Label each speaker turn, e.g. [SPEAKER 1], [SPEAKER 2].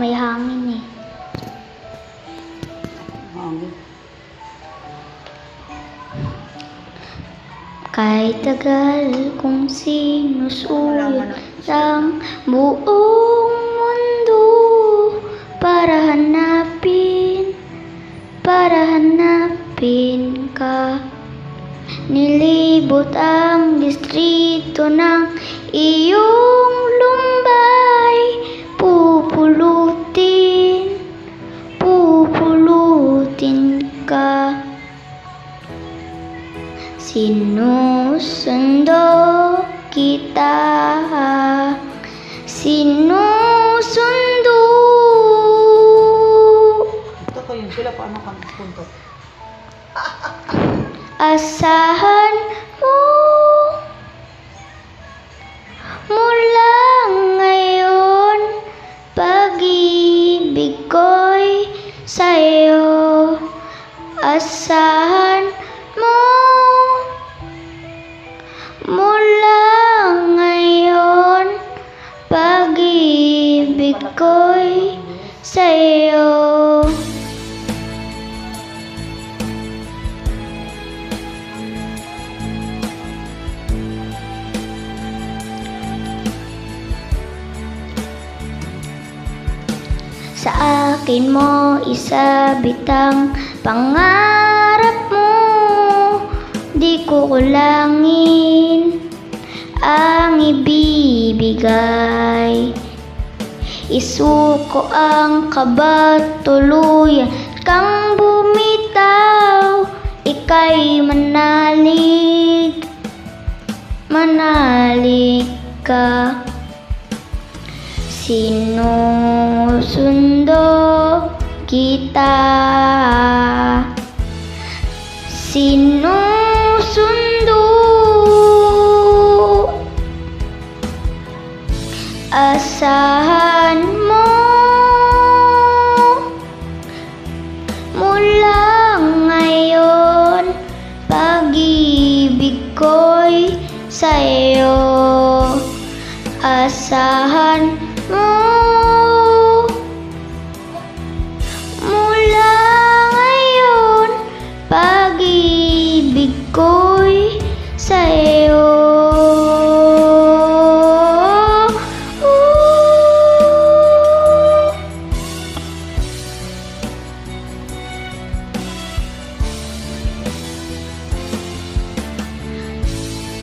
[SPEAKER 1] May hangin eh.
[SPEAKER 2] Hangin.
[SPEAKER 1] Kahit tagal kong sinusuyo ang buong mundo para hanapin ka. Nilibot ang distrito ng iyong lumbay. Pupulutin ka. Sinusundo kita. Sinusundo.
[SPEAKER 2] Ito ko yun. Sila paano ka punta?
[SPEAKER 1] Asahan mo mula ngayon, pag-ibig ko'y sa'yo. Asahan mo mula ngayon, pag-ibig ko'y sa'yo. Sa akin mo isabit ang pangarap mo, di ko kulangin ang ibibigay. Isuko ang kaba, tuluyan kang bumitaw, ika'y manalig ka. Sinusundo kita. Sinusundo. Asahan mo mula ngayon, pag-ibig ko'y sa'yo. Asahan